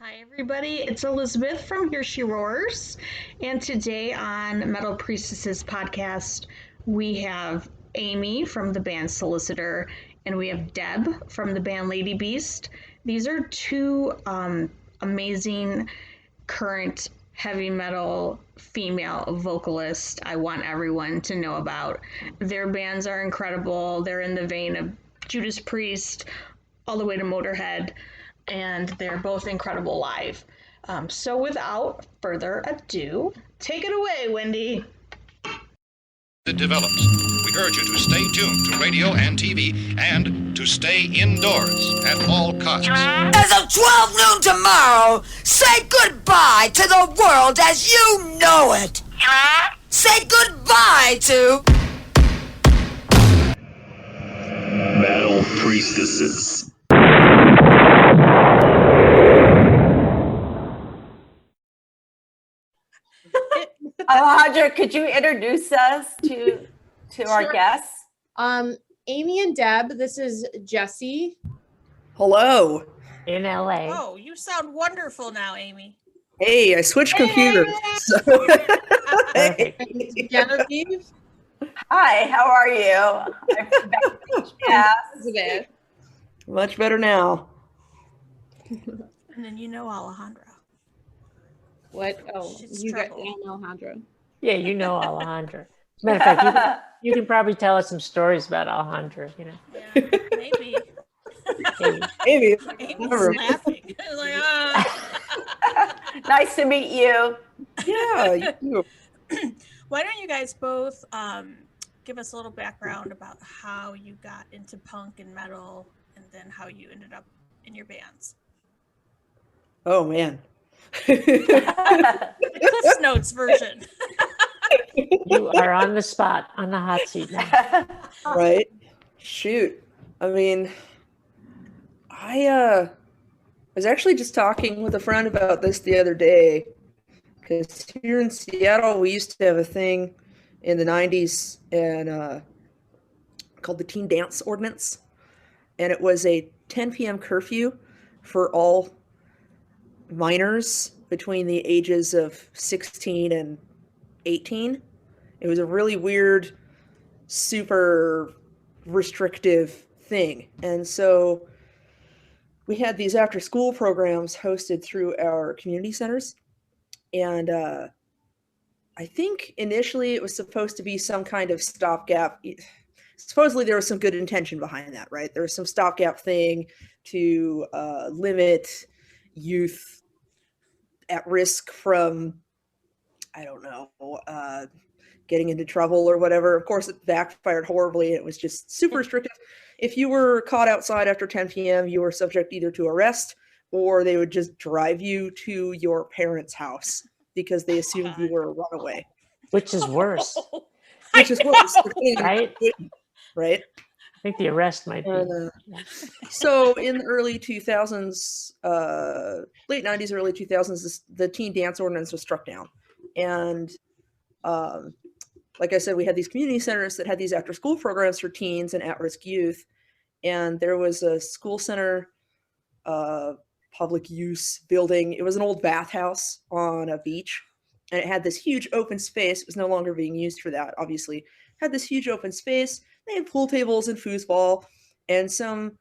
Hi, everybody. It's Elizabeth from Here She Roars. And today on Metal Priestesses podcast, we have Amy from the band Solicitor, and we have Deb from the band Ladybeast. These are two amazing current heavy metal female vocalists I want everyone to know about. Their bands are incredible. They're in the vein of Judas Priest all the way to Motorhead, and they're both incredible live. So without further ado, take it away, Wendy. It develops. We urge you to stay tuned to radio and TV and to stay indoors at all costs. As of 12 noon tomorrow, say goodbye to the world as you know it. Say goodbye to Metal Priestesses. Alejandra, could you introduce us to our guests? Amy and Deb, this is Jessie. Hello. In LA. Oh, you sound wonderful now, Amy. Hey, I switched computers. So. Hey. Genevieve. Hi, how are you? I'm back to Elizabeth. Much better now. And then you know Alejandra. What? Oh, She's you got trouble. Alejandra. Yeah, you know Alejandra. Matter of fact, you can probably tell us some stories about Alejandra, you know. Yeah, maybe. Maybe. Amy's Never. laughing. Like, Nice to meet you. Yeah. You. Why don't you guys both give us a little background about how you got into punk and metal, and then how you ended up in your bands? Oh, man. The Cliff's Notes version. You are on the spot, on the hot seat now. Right? Shoot. I mean, I was actually just talking with a friend about this the other day, because here in Seattle, we used to have a thing in the 90s and called the Teen Dance Ordinance. And it was a 10 p.m. curfew for all minors between the ages of 16 and 18. It was a really weird, super restrictive thing. And so we had these after school programs hosted through our community centers. And I think initially it was supposed to be some kind of stopgap. Supposedly there was some good intention behind that, right? There was some stopgap thing to limit youth at risk from, I don't know, getting into trouble or whatever. Of course, it backfired horribly. It was just super restrictive. If you were caught outside after 10 p.m., you were subject either to arrest or they would just drive you to your parents' house because they assumed you were a runaway. Which is worse, Which is worse. right? Right? I think the arrest might be. So in the early 2000s, late 90s, early 2000s, the Teen Dance Ordinance was struck down. And like I said, we had these community centers that had these after-school programs for teens and at-risk youth. And there was a school center, public use building. It was an old bathhouse on a beach. And it had this huge open space. It was no longer being used for that, obviously. It had this huge open space. They had pool tables and foosball, and some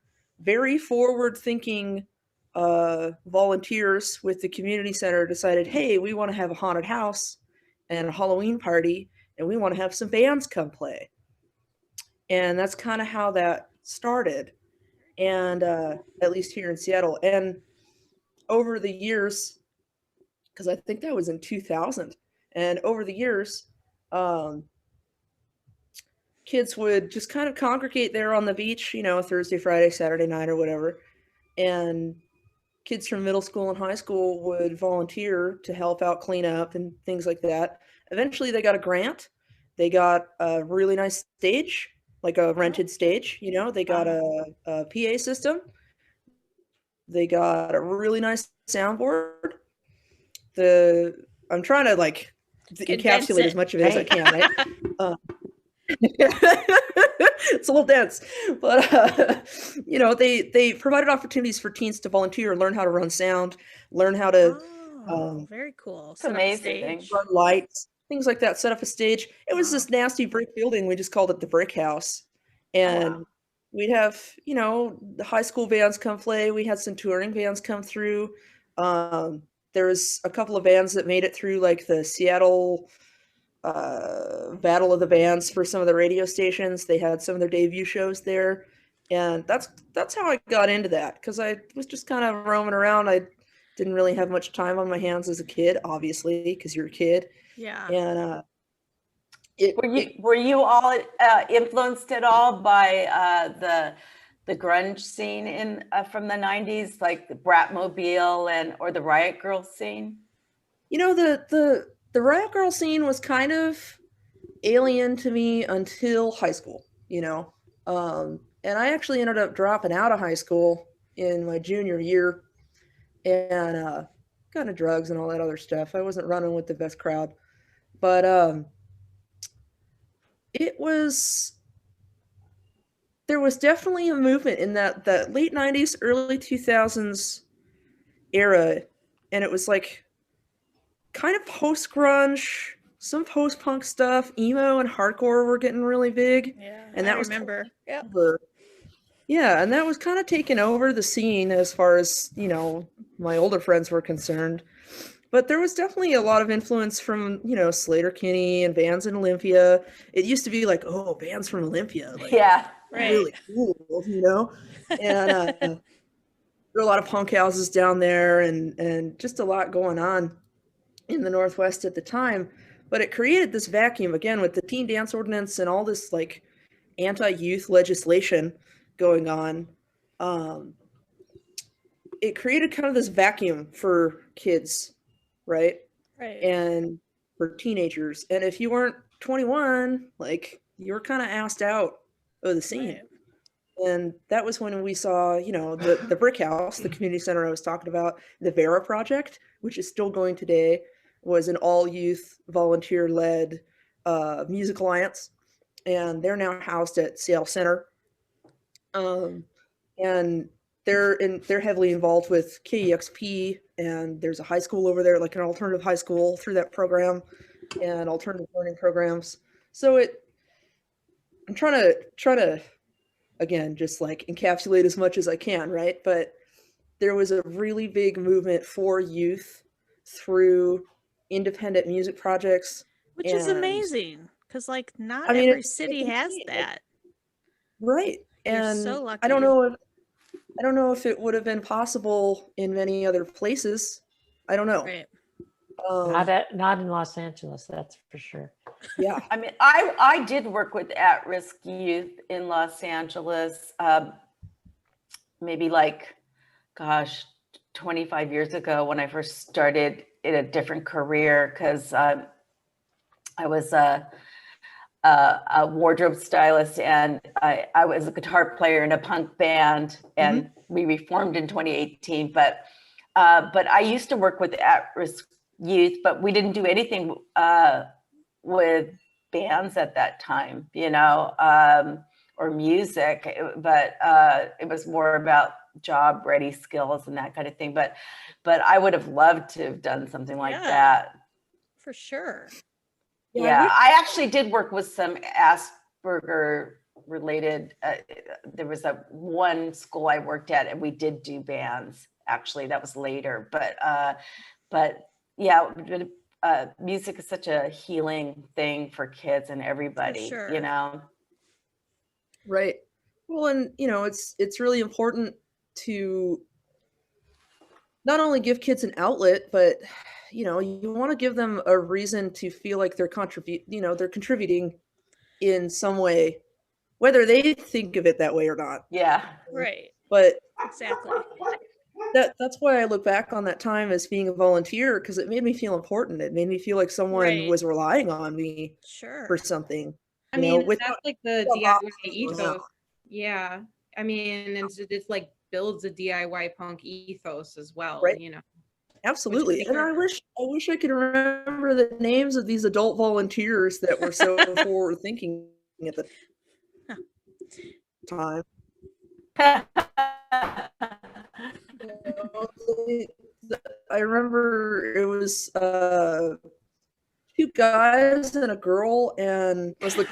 very forward-thinking volunteers with the community center decided, hey, we want to have a haunted house and a Halloween party, and we want to have some bands come play. And that's kind of how that started, and at least here in Seattle. And over the years, because I think that was in 2000, and over the years, kids would just kind of congregate there on the beach, you know, Thursday, Friday, Saturday night or whatever. And kids from middle school and high school would volunteer to help out clean up and things like that. Eventually they got a grant. They got a really nice stage, like a rented stage, you know, they got a PA system. They got a really nice soundboard. I'm trying to like encapsulate as much of it as I can, right? It's a little dense, but you know, they provided opportunities for teens to volunteer and learn how to run sound, learn how to very cool. It's amazing. run lights, things like that, set up a stage. It was this nasty brick building. We just called it the Brick House. And we'd have, you know, the high school bands come play. We had some touring bands come through. There was a couple of bands that made it through, like the Seattle Battle of the Bands for some of the radio stations. They had some of their debut shows there. And that's how I got into that, because I was just kind of roaming around. I didn't really have much time on my hands as a kid, obviously, because you're a kid. Yeah. And were you all influenced at all by the grunge scene in from the 90s, like the Bratmobile or the Riot Girl scene? You know, the Riot Girl scene was kind of alien to me until high school, you know. And I actually ended up dropping out of high school in my junior year and got into drugs and all that other stuff. I wasn't running with the best crowd. But there was definitely a movement in that late 90s, early 2000s era. And it was like kind of post-grunge, some post-punk stuff. Emo and hardcore were getting really big. Yeah, and that I was remember. Yeah, and that was kind of taking over the scene as far as, you know, my older friends were concerned. But there was definitely a lot of influence from, you know, Slater-Kinney and bands in Olympia. It used to be like, oh, bands from Olympia. Like, yeah, really cool, you know? And there were a lot of punk houses down there and just a lot going on in the Northwest at the time. But it created this vacuum, again, with the teen dance ordinance and all this, like, anti-youth legislation going on. It created kind of this vacuum for kids, right? And for teenagers. And if you weren't 21, like, you were kind of asked out of the scene. And that was when we saw, you know, the Brick House, the community center I was talking about. The Vera Project, which is still going today, was an all-youth, volunteer-led music alliance. And they're now housed at Seattle Center. And they're heavily involved with KEXP, and there's a high school over there, like an alternative high school through that program, and alternative learning programs. So I'm trying to again, just like encapsulate as much as I can, right? But there was a really big movement for youth through independent music projects, which is amazing, because like not every city has that. Right. And so lucky. I don't know if it would have been possible in many other places. I don't know. Right. Not in Los Angeles, that's for sure. Yeah. I mean, I did work with at-risk youth in Los Angeles, maybe like, 25 years ago when I first started in a different career, because I was a wardrobe stylist, and I was a guitar player in a punk band, and we reformed in 2018. But I used to work with at-risk youth, but we didn't do anything with bands at that time, you know, or music. But it was more about job ready skills and that kind of thing. But I would have loved to have done something like that. For sure. Yeah, I actually did work with some Asperger related. There was one school I worked at, and we did do bands. Actually, that was later. But yeah, music is such a healing thing for kids and everybody. Sure. You know. Right. Well, and you know, it's really important to not only give kids an outlet, but you know, you want to give them a reason to feel like they're contributing in some way, whether they think of it that way or not. Yeah. Right. But exactly. That's why I look back on that time as being a volunteer, because it made me feel important. It made me feel like someone was relying on me for something. I mean, that's like the DIY ethos. Yeah. I mean, it's like builds a DIY punk ethos as well, right? You know. Absolutely. And I wish I could remember the names of these adult volunteers that were so forward thinking at the time. I remember it was 2 guys and a girl, and it was like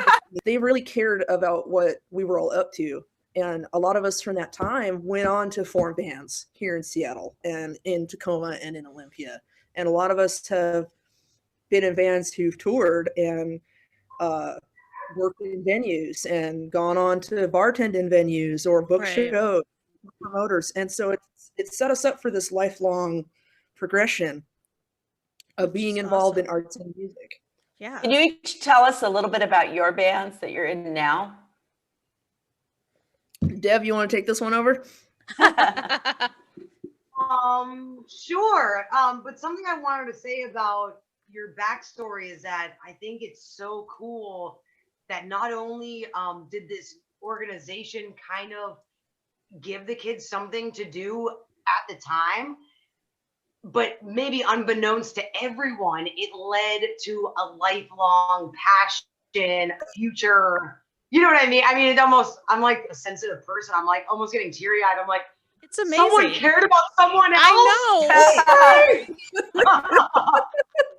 they really cared about what we were all up to. And a lot of us from that time went on to form bands here in Seattle and in Tacoma and in Olympia. And a lot of us have been in bands who've toured and worked in venues and gone on to bartend in venues or book shows, promoters. And so it set us up for this lifelong progression of being involved in arts and music. Yeah. Can you each tell us a little bit about your bands that you're in now? Deb, you want to take this one over? Sure. But something I wanted to say about your backstory is that I think it's so cool that not only did this organization kind of give the kids something to do at the time, but maybe unbeknownst to everyone, it led to a lifelong passion, future. You know what I mean? I mean, it's almost, I'm like a sensitive person. I'm like almost getting teary eyed. I'm like, it's amazing. Someone cared about someone else. I know.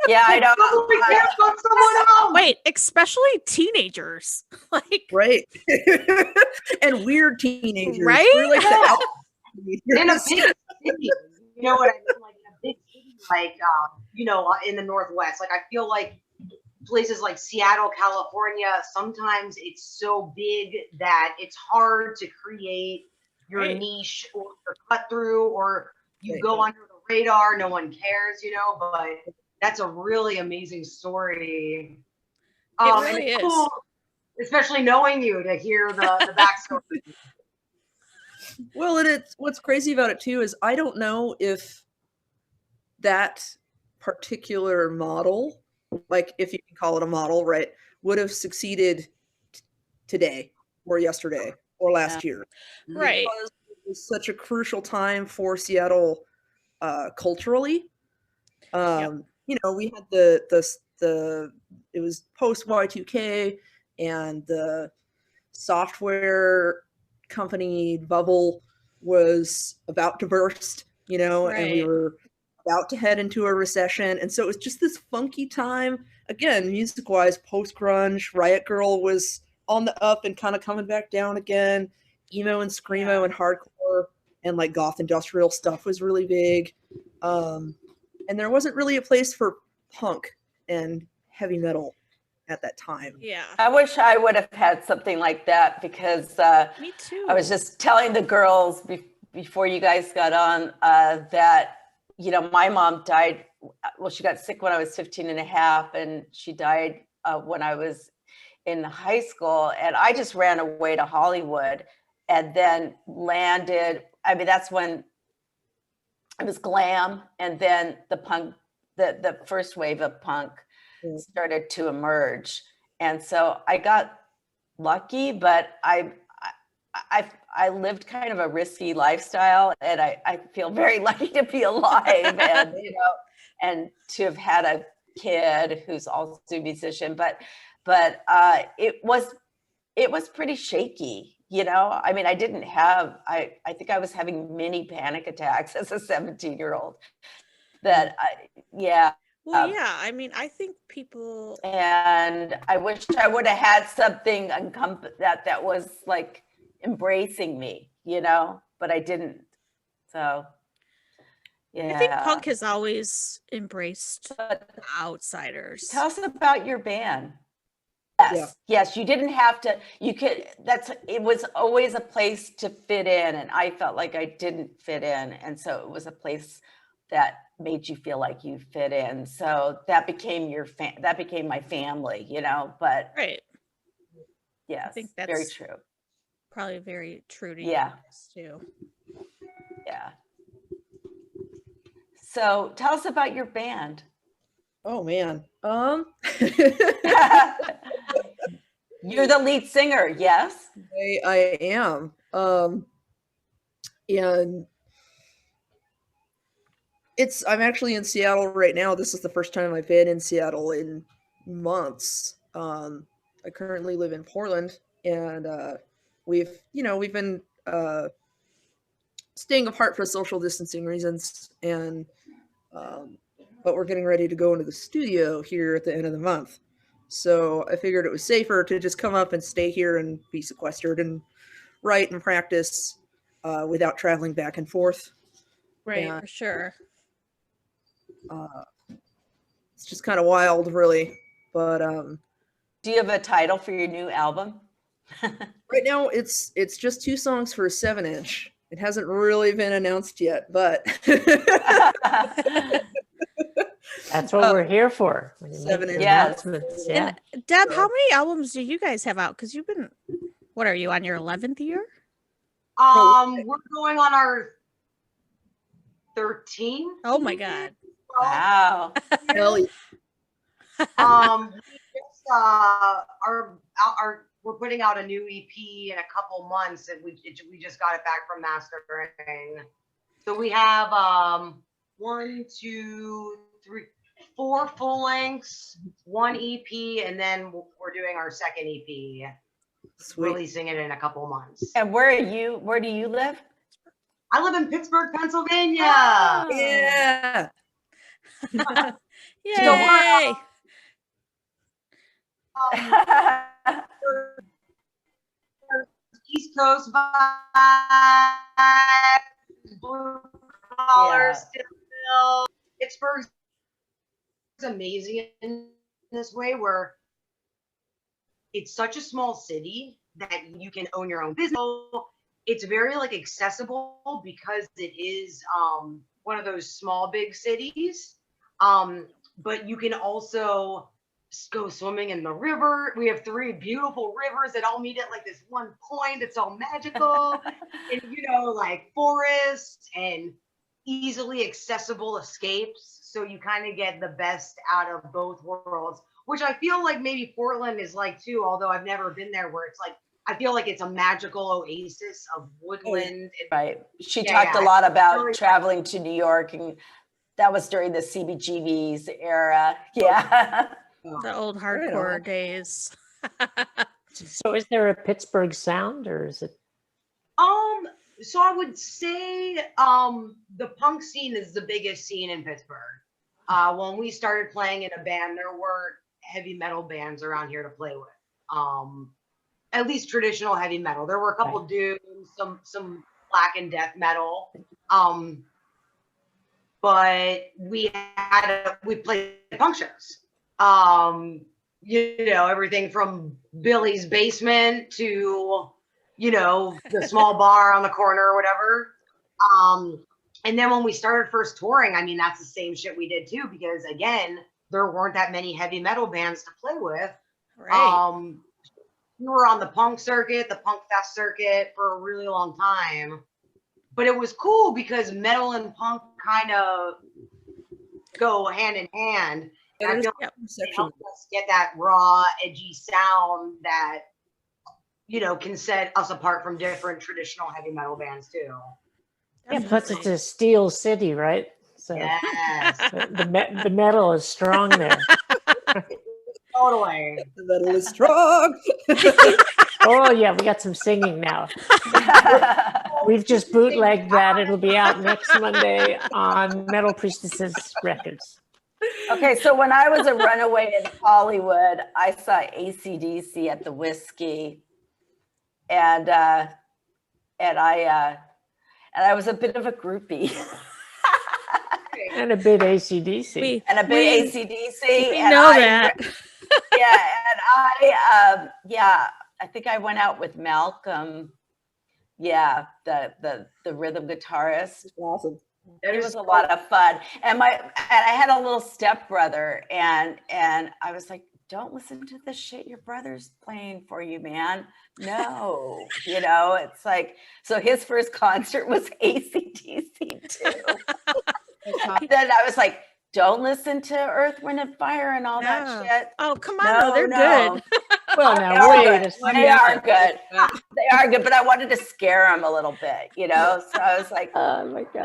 Yeah, I know. Someone cared about someone else. Wait, especially teenagers. Like, right. And weird teenagers. Right? We're like in a big city. You know what I mean? Like in a big city, like, you know, in the Northwest. Like, I feel like places like Seattle, California, sometimes it's so big that it's hard to create your niche or your cut through, or you go under the radar, no one cares, you know, but that's a really amazing story. It really and it's is. cool, especially knowing you, to hear the backstory. Well, and it's what's crazy about it too is I don't know if that particular model, like if you can call it a model, right, would have succeeded today or yesterday or last year. Right. Because it was such a crucial time for Seattle culturally. You know, we had the it was post Y2K, and the software company bubble was about to burst, you know, and we were about to head into a recession. And so it was just this funky time. Again, music-wise, post-grunge, Riot Girl was on the up and kind of coming back down again. Emo and screamo and hardcore and like goth industrial stuff was really big. And there wasn't really a place for punk and heavy metal at that time. Yeah. I wish I would have had something like that, because Me too. I was just telling the girls before you guys got on that, you know, my mom died. Well, she got sick when I was 15 and a half, and she died when I was in high school. And I just ran away to Hollywood and then landed. I mean, that's when it was glam. And then the punk, the first wave of punk started to emerge. And so I got lucky, but I lived kind of a risky lifestyle, and I feel very lucky to be alive and, you know, and to have had a kid who's also a musician, but it was pretty shaky, you know. I mean, I didn't have, I think I was having mini panic attacks as a 17-year-old that Well, yeah, I mean, I think people, and I wish I would have had something that was like embracing me, you know, but I didn't. So yeah, I think punk has always embraced outsiders. Tell us about your band. Yes, you didn't have to, you could, it was always a place to fit in, and I felt like I didn't fit in, and so it was a place that made you feel like you fit in. So that became that became my family, you know. But yes, I think that's very true. Probably very true to you too. Yeah. So tell us about your band. Oh man. You're the lead singer, yes? I am. And I'm actually in Seattle right now. This is the first time I've been in Seattle in months. I currently live in Portland, and we've been staying apart for social distancing reasons, and but we're getting ready to go into the studio here at the end of the month. So I figured it was safer to just come up and stay here and be sequestered and write and practice without traveling back and forth. Right, And, for sure. it's just kind of wild, really. But Do you have a title for your new album? right now, it's just 2 songs for a 7-inch. It hasn't really been announced yet, but That's what we're here for. When you make 7 the inch. announcements, yeah. And Deb, how many albums do you guys have out? Because you've been, what are you, on your 11th year? We're going on our 13. Oh my God. Wow. Hell yeah. We just, we're putting out a new EP in a couple months, and we just got it back from mastering. So we have 1, 2, 3, 4 full lengths, 1 EP, and then we're doing our second EP. Sweet. Releasing it in a couple months. And where do you live? I live in Pittsburgh, Pennsylvania. Oh. Yeah. Yay! East Coast vibe, blue collar, still. Pittsburgh's amazing in this way, where it's such a small city that you can own your own business. It's very like accessible because it is one of those small big cities. But you can also go swimming in the river. We have 3 beautiful rivers that all meet at like this one point. It's all magical. And like forests and easily accessible escapes. So you kind of get the best out of both worlds, which I feel like maybe Portland is like too, although I've never been there, where it's like, I feel like it's a magical oasis of woodland. Right. She talked a lot about traveling to New York, and that was during the CBGB's era. Yeah. The old hardcore days. So is there a Pittsburgh Sound, or is it? So I would say the punk scene is the biggest scene in Pittsburgh. When we started playing in a band, there weren't heavy metal bands around here to play with. At least traditional heavy metal. There were a couple dudes, some black and death metal. But we played punk shows. Everything from Billy's Basement to, the small bar on the corner or whatever. And then when we started first touring, I mean, that's the same shit we did too, because again, there weren't that many heavy metal bands to play with. Right. We were on the punk circuit, the punk fest circuit for a really long time. But it was cool because metal and punk kind of go hand in hand. And I feel like it helped us get that raw, edgy sound that, can set us apart from different traditional heavy metal bands too. Yeah, plus it's a steel city, right? So yes. the metal is strong there. Totally. The metal is strong. Oh yeah, we got some singing now. We've just bootlegged that. It'll be out next Monday on Metal Priestesses Records. Okay, so when I was a runaway in Hollywood, I saw AC/DC at the Whiskey, and I was a bit of a groupie. And a bit AC/DC. And a bit AC/DC. We know that. I think I went out with Malcolm. Yeah, the rhythm guitarist. Awesome. It was a lot of fun. And I had a little stepbrother, and I was like, don't listen to the shit your brother's playing for you, man. No, it's like, so his first concert was AC/DC too. Then I was like, don't listen to Earth, Wind, and Fire and all that shit. Oh, come on, they're good. Well, now wait a second. They are good. They are good, but I wanted to scare him a little bit, So I was like, oh my God.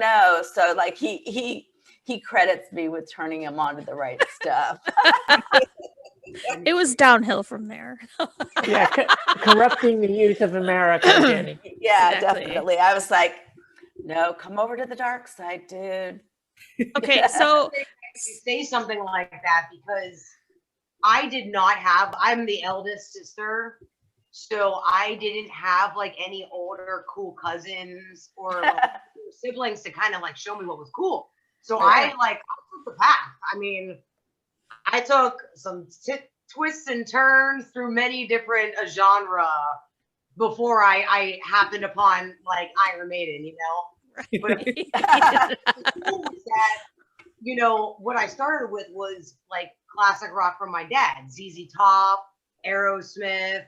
No. So like he credits me with turning him on to the right stuff. It was downhill from there. Yeah, corrupting the youth of America, Jenny. Yeah, Exactly. definitely. I was like, no, come over to the dark side, dude. Okay, so You say something like that because I did not have, I'm the eldest sister, so I didn't have like any older cool cousins or like, siblings to kind of like show me what was cool. So I took the path. I mean, I took some twists and turns through many different genre before I happened upon like Iron Maiden, you know? But the cool was that, you know, what I started with was like classic rock from my dad, ZZ Top, Aerosmith,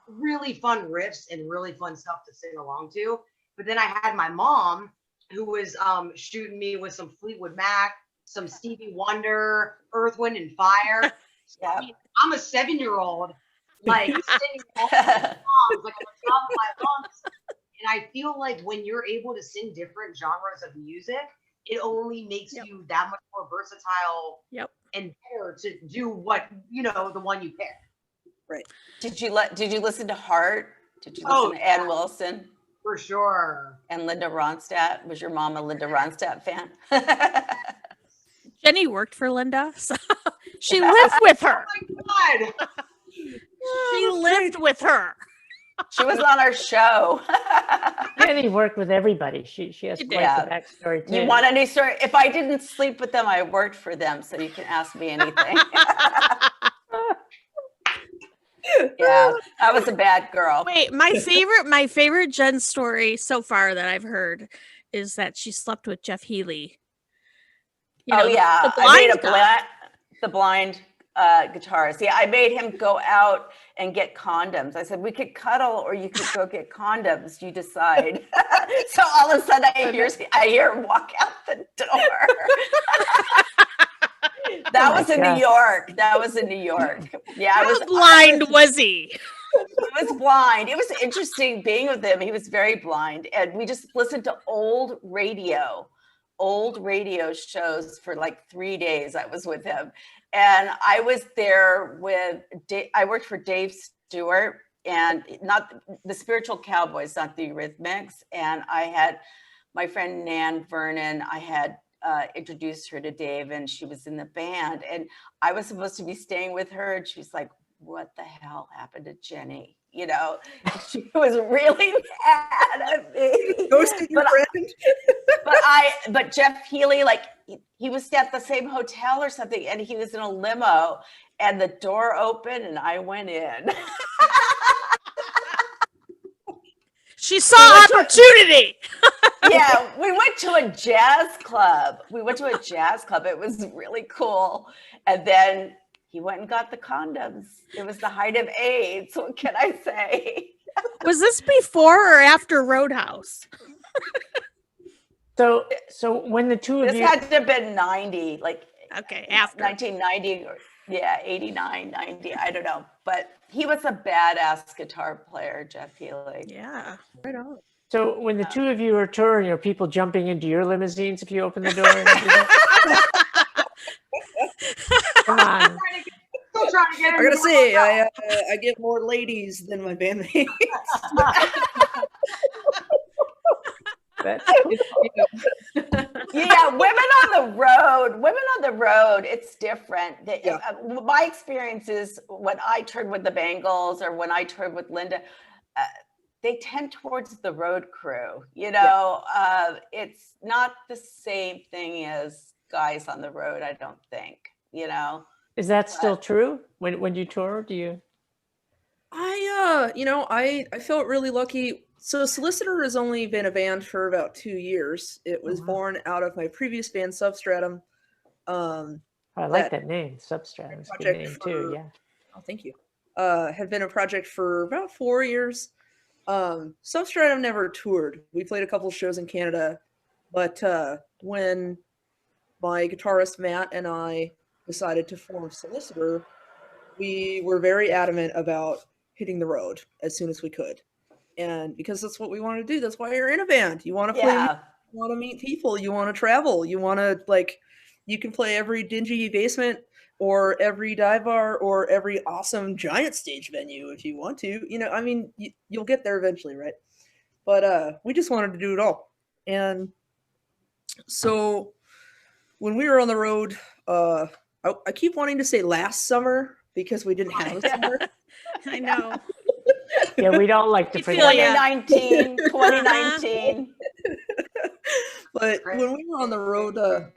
really fun riffs and really fun stuff to sing along to. But then I had my mom who was shooting me with some Fleetwood Mac, some Stevie Wonder, Earth, Wind and Fire. So, I mean, I'm a 7-year-old, like singing all these songs like on the top of my lungs. And I feel like when you're able to sing different genres of music, it only makes you that much more versatile and better to do what, you know, the one you pick. Right. Did you listen to Heart? Did you listen to Ann Wilson? For sure. And Linda Ronstadt? Was your mom a Linda Ronstadt fan? Jenny worked for Linda, so she lived with her. Oh my God. She lived with her. She was on our show. Jenny worked with everybody. She has quite the backstory too. You want a new story? If I didn't sleep with them, I worked for them, so you can ask me anything. Yeah, I was a bad girl. Wait, my favorite Jen story so far that I've heard is that she slept with Jeff Healey. You know, the blind guitarist. Yeah, I made him go out and get condoms. I said, we could cuddle or you could go get condoms. You decide. So all of a sudden I hear him walk out the door. That was in New York. That was in New York. Yeah, How blind was he? He was blind. It was interesting being with him. He was very blind. And we just listened to old radio shows for like 3 days. I was with him. And I was there with, I worked for Dave Stewart and not the Spiritual Cowboys, not the Eurythmics. And I had my friend Nan Vernon, I had introduced her to Dave and she was in the band. And I was supposed to be staying with her. And she's like, what the hell happened to Jenny? You know, she was really mad at me. But Jeff Healey, like he was at the same hotel or something, and he was in a limo, and the door opened, and I went in. She saw opportunity. Yeah, we went to a jazz club. It was really cool, and then he went and got the condoms. It was the height of AIDS. What can I say? Was this before or after Roadhouse? So when the two of this you had to have been 90, like after 1990 or 89, 90, I don't know. But he was a badass guitar player, Jeff Healey. Yeah. Right on. So when the two of you are touring, are people jumping into your limousines if you open the door? And do that? Come on. I gotta say, I get more ladies than my bandmates. Yeah, women on the road, it's different. My experience is when I toured with the Bangles or when I toured with Linda, they tend towards the road crew. You know, it's not the same thing as guys on the road, I don't think, you know. Is that still true when you tour? Do you? I felt really lucky. So Solicitor has only been a band for about 2 year. It was born out of my previous band, Substratum. I like that name, Substratum. It's a good name too. Yeah. Oh, thank you. Had been a project for about 4 years. Substratum never toured. We played a couple shows in Canada, but when my guitarist Matt and I decided to form Solicitor, we were very adamant about hitting the road as soon as we could. And because that's what we want to do. That's why you're in a band. You want to play, you want to meet people, you want to travel, you want to, like, you can play every dingy basement or every dive bar or every awesome giant stage venue if you want to. You know, I mean, you'll get there eventually, right? But we just wanted to do it all. And so when we were on the road, I keep wanting to say last summer because we didn't have a summer. I know. Yeah, we don't like to forget. 2019. But when we were on the road, I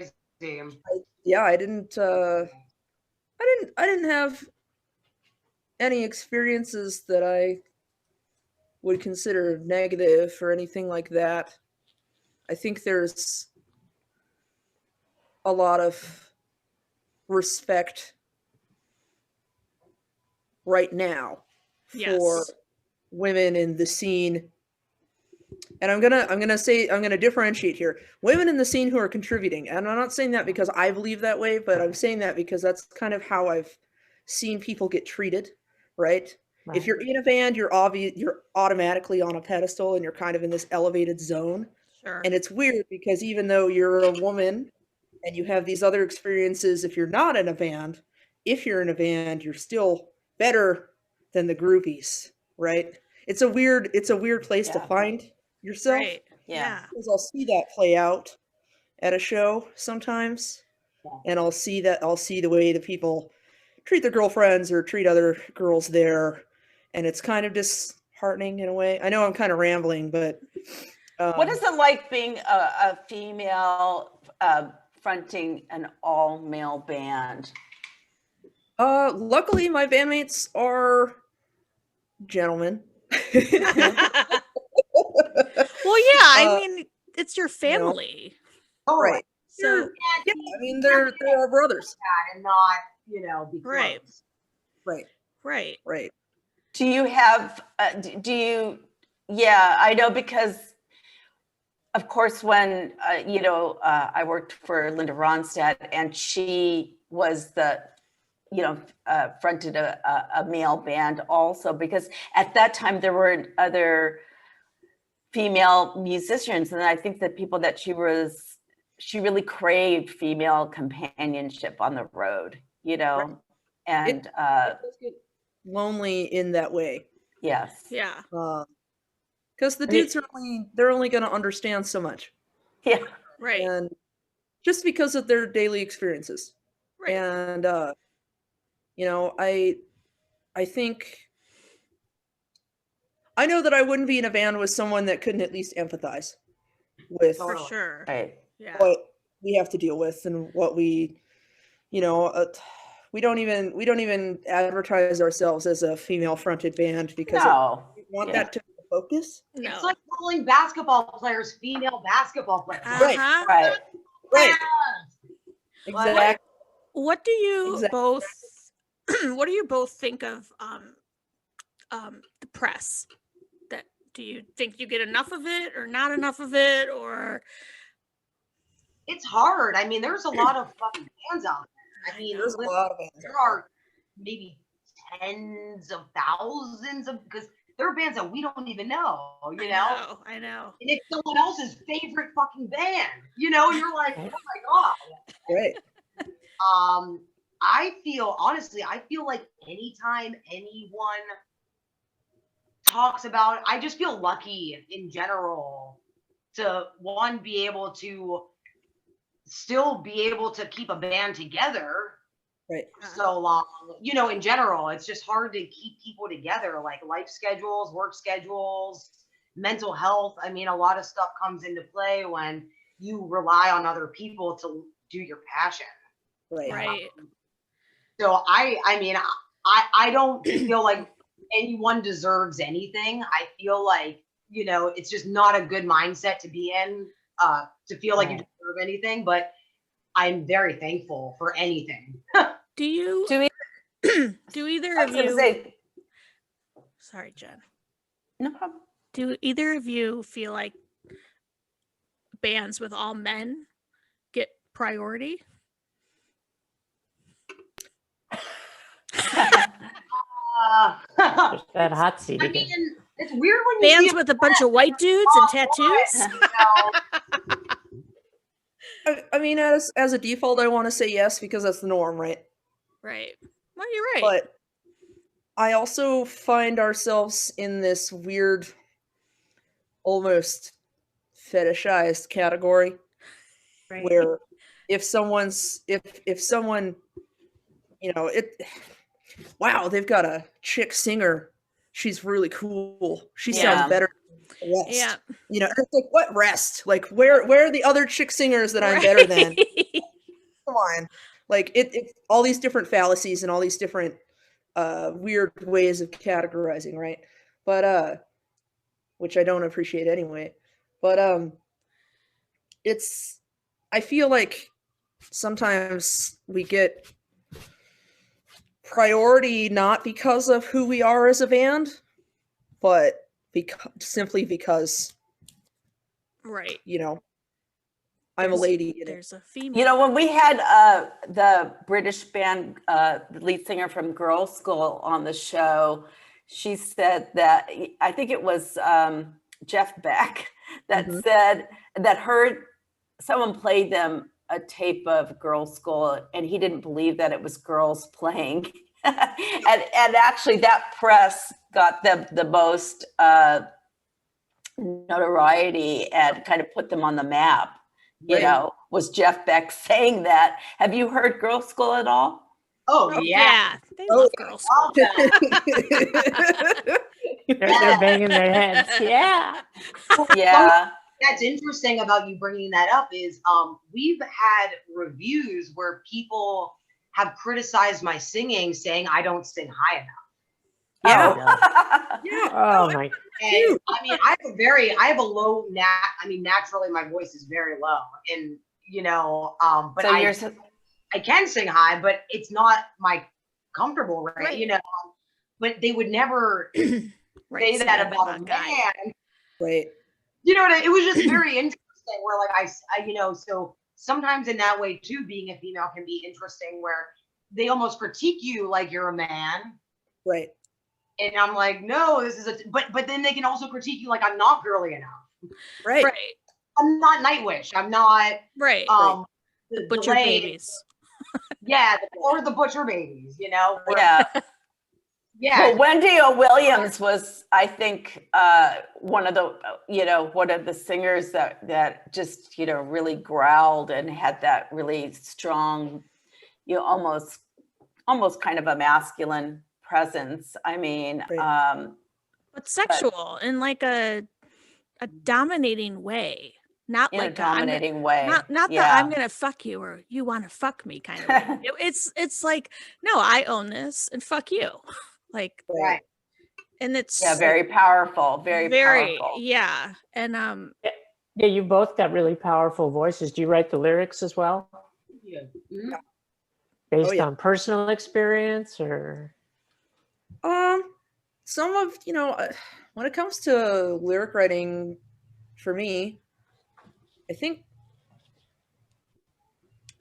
didn't have any experiences that I would consider negative or anything like that. I think there's a lot of respect right now for women in the scene. And I'm gonna differentiate here. Women in the scene who are contributing. And I'm not saying that because I believe that way, but I'm saying that because that's kind of how I've seen people get treated, right? If you're in a band, you're automatically on a pedestal and you're kind of in this elevated zone. Sure. And it's weird because even though you're a woman and you have these other experiences, if you're not in a band, you're still better than the groupies, right? It's a weird place to find yourself. Right. Yeah. Because I'll see that play out at a show sometimes. And I'll see the way the people treat their girlfriends or treat other girls there. And it's kind of disheartening in a way. I know I'm kind of rambling, but what is it like being a female fronting an all-male band? Luckily my bandmates are gentlemen. Well, yeah, I mean, it's your family. Oh, right. So yeah, I mean, they're our brothers. And not, be right. close. Right. Do you have, I know because, of course, when, I worked for Linda Ronstadt and she was fronted a male band also, because at that time there were other female musicians. And I think that people that she really craved female companionship on the road, Right. And it does get lonely in that way. Yes. Yeah. Because the dudes they're only going to understand so much. Yeah. Right. And just because of their daily experiences. Right. And I think I know that I wouldn't be in a band with someone that couldn't at least empathize with For sure. Right. Yeah. what we have to deal with and what we don't even advertise ourselves as a female fronted band because we want that to be the focus. No. It's like calling basketball players female basketball players. Uh-huh. Right. Exactly. What do you Exactly. both think of the press? That do you think you get enough of it or not enough of it, or It's hard. I mean, there's a lot of fucking bands out there. I mean, There's a lot of bands out there are maybe tens of thousands of, because there are bands that we don't even know, I know. And it's someone else's favorite fucking band, and you're like, oh my God. Right. I feel like anytime anyone talks about, I just feel lucky in general to be able to still be able to keep a band together Right. so long. In general, it's just hard to keep people together, like life schedules, work schedules, mental health. I mean, a lot of stuff comes into play when you rely on other people to do your passion. Right. So I don't feel like anyone deserves anything. I feel like, it's just not a good mindset to be in, to feel like you deserve anything, but I'm very thankful for anything. Do either of you sorry, Jen. No problem. Do either of you feel like bands with all men get priority? There's that hot seat I again. mean, it's weird when you Bands see with a bunch of white dudes and tattoos? I mean, as a default, I want to say yes because that's the norm, right? Right. Well, you're right. But I also find ourselves in this weird, almost fetishized category where if someone, wow, they've got a chick singer. She's really cool. She sounds better than the rest. Yeah. It's like, what rest? Like, where are the other chick singers that I'm better than? Come on. Like, it's all these different fallacies and all these different weird ways of categorizing, right? But, which I don't appreciate anyway. But, I feel like sometimes we get priority not because of who we are as a band, but simply because, right, I'm a lady. There's a female. When we had the British band, the lead singer from Girls' School on the show, she said that, I think it was Jeff Beck that said that someone played them a tape of Girls' School and he didn't believe that it was girls playing. and actually that press got them the most notoriety and kind of put them on the map. Was Jeff Beck saying that. Have you heard Girls' School at all? Oh yeah. They love Girls' School. They're banging their heads. Yeah. Yeah. That's interesting about you bringing that up is we've had reviews where people have criticized my singing, saying I don't sing high enough. Yeah. Oh my. And I mean, I have a low naturally my voice is very low, and but so I can sing high, but it's not my comfortable, right? But they would never say that about a man, right? It was just very interesting. Where like I so sometimes in that way too, being a female can be interesting, where they almost critique you like you're a man, right? And I'm like, no, this is but then they can also critique you like I'm not girly enough. Right. I'm not Nightwish. I'm not the Butcher Babies. Or the Butcher Babies, Yeah. Yeah. Well, Wendy O. Williams was, I think, one of the singers that just, really growled and had that really strong, almost kind of a masculine presence. I mean, but sexual in like a dominating way, not in like a dominating way. Not that I'm gonna fuck you or you want to fuck me kind of way. It's like, no, I own this and fuck you, like right. And it's very powerful, very powerful. Yeah, and yeah, you both got really powerful voices. Do you write the lyrics as well? Yeah. Mm-hmm. Based on personal experience or? Some of, when it comes to lyric writing for me, I think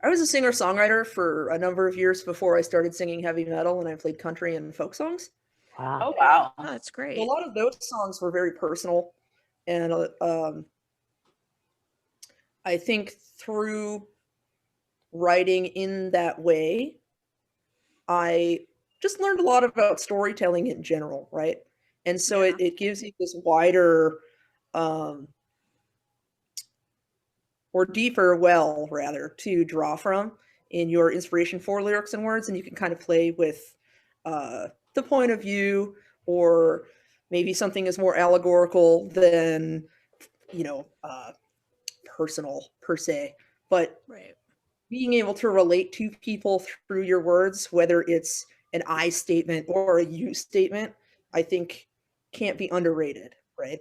I was a singer-songwriter for a number of years before I started singing heavy metal, and I played country and folk songs. Wow. Oh, wow. Oh, that's great. A lot of those songs were very personal, and I think through writing in that way, I just learned a lot about storytelling in general, right? And so it gives you this wider or deeper well, rather, to draw from in your inspiration for lyrics and words, and you can kind of play with the point of view, or maybe something is more allegorical than, personal per se. But being able to relate to people through your words, whether it's an I statement or a you statement, I think can't be underrated, right?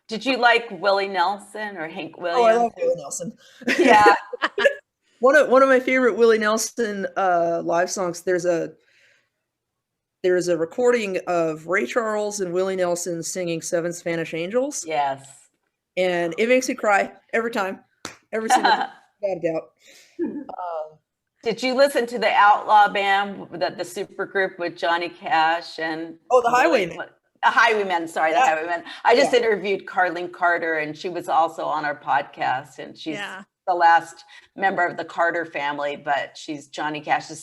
Did you like Willie Nelson or Hank Williams? Oh, I love Willie Nelson. Yeah. One of my favorite Willie Nelson live songs. There's a recording of Ray Charles and Willie Nelson singing Seven Spanish Angels. Yes. And it makes me cry every time. Every single time, without a doubt. Did you listen to the Outlaw Band, the super group with Johnny Cash and the Highwaymen? The Highwaymen. I just interviewed Carlene Carter, and she was also on our podcast, and she's the last member of the Carter family, but she's Johnny Cash's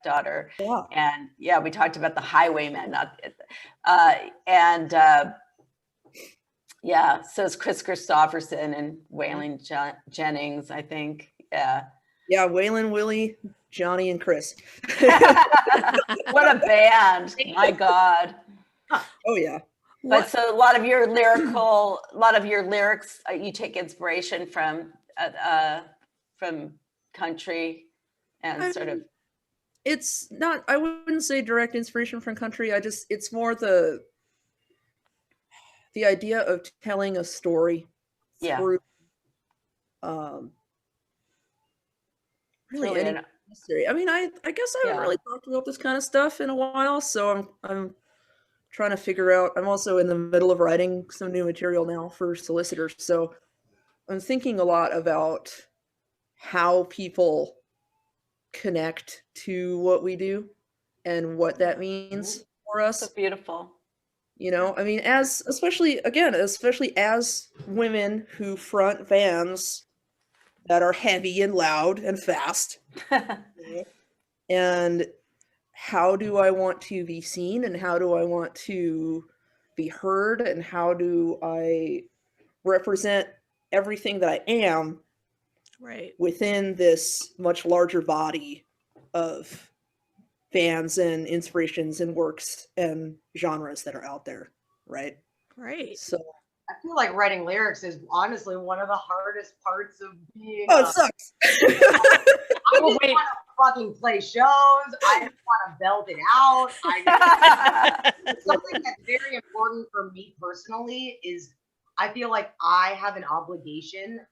daughter. Yeah. And yeah, we talked about the Highwaymen, yeah, so it's Chris Christopherson and Waylon Jennings, I think. Yeah. Yeah, Waylon, Willie, Johnny, and Chris. What a band. My God. Oh, yeah. But so a lot of your lyrics, you take inspiration from country and sort of. It's not, I wouldn't say direct inspiration from country. It's more the idea of telling a story through really any necessary. I mean, I guess I haven't really talked about this kind of stuff in a while, so I'm trying to figure out. I'm also in the middle of writing some new material now for Solicitor, so I'm thinking a lot about how people connect to what we do and what that means for us. So beautiful. You know, I mean, especially as women who front bands that are heavy and loud and fast. And how do I want to be seen, and how do I want to be heard, and how do I represent everything that I am within this much larger body of bands and inspirations and works and genres that are out there, right? Right. So I feel like writing lyrics is honestly one of the hardest parts of being. Oh, it sucks. I just want to fucking play shows. I just want to belt it out. Something that's very important for me personally is I feel like I have an obligation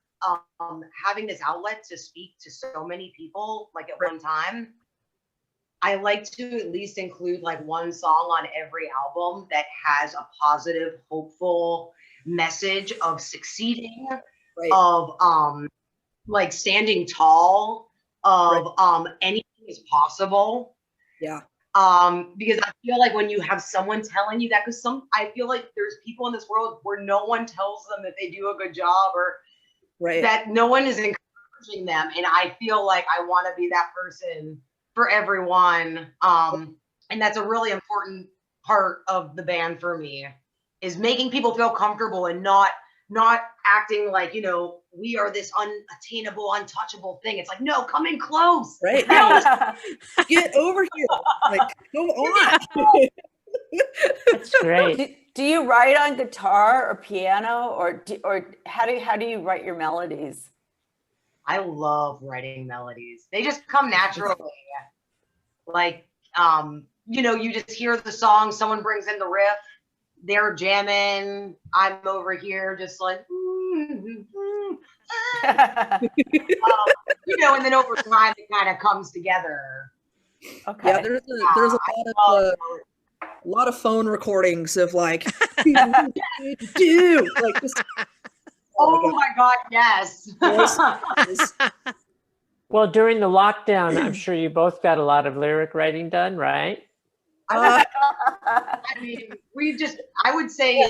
having this outlet to speak to so many people like at one time. I like to at least include like one song on every album that has a positive, hopeful message of succeeding, of like standing tall, of anything is possible. Yeah. Because I feel like when you have someone telling you that, because I feel like there's people in this world where no one tells them that they do a good job, or that no one is encouraging them. And I feel like I want to be that person for everyone. And that's a really important part of the band for me, is making people feel comfortable and not acting like, you know, we are this unattainable, untouchable thing. It's like, no, come in close. Right. Get over here. Like, come on. That's great. Do you write on guitar or piano, or how do you write your melodies? I love writing melodies. They just come naturally. Like, you know, you just hear the song, someone brings in the riff, they're jamming, I'm over here just like, you know, and then over time it kind of comes together. Okay. Yeah, there's a lot of phone recordings of like, do like this. Oh my God, yes. Well, during the lockdown, I'm sure you both got a lot of lyric writing done, right? I mean, I would say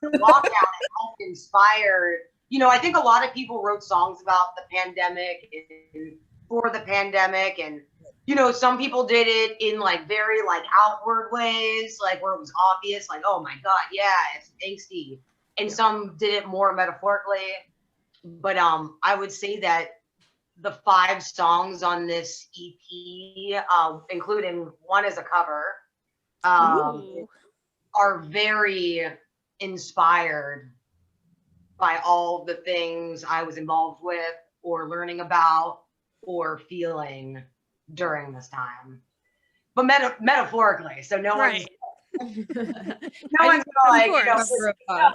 lockdown helped inspire, you know, I think a lot of people wrote songs about the pandemic and for the pandemic, and, you know, some people did it in like very like outward ways, like where it was obvious, like, oh my God, yeah, it's angsty. And some did it more metaphorically. But I would say that the 5 songs on this EP, including one as a cover, are very inspired by all the things I was involved with or learning about or feeling during this time. But metaphorically, so no one's gonna like, you know.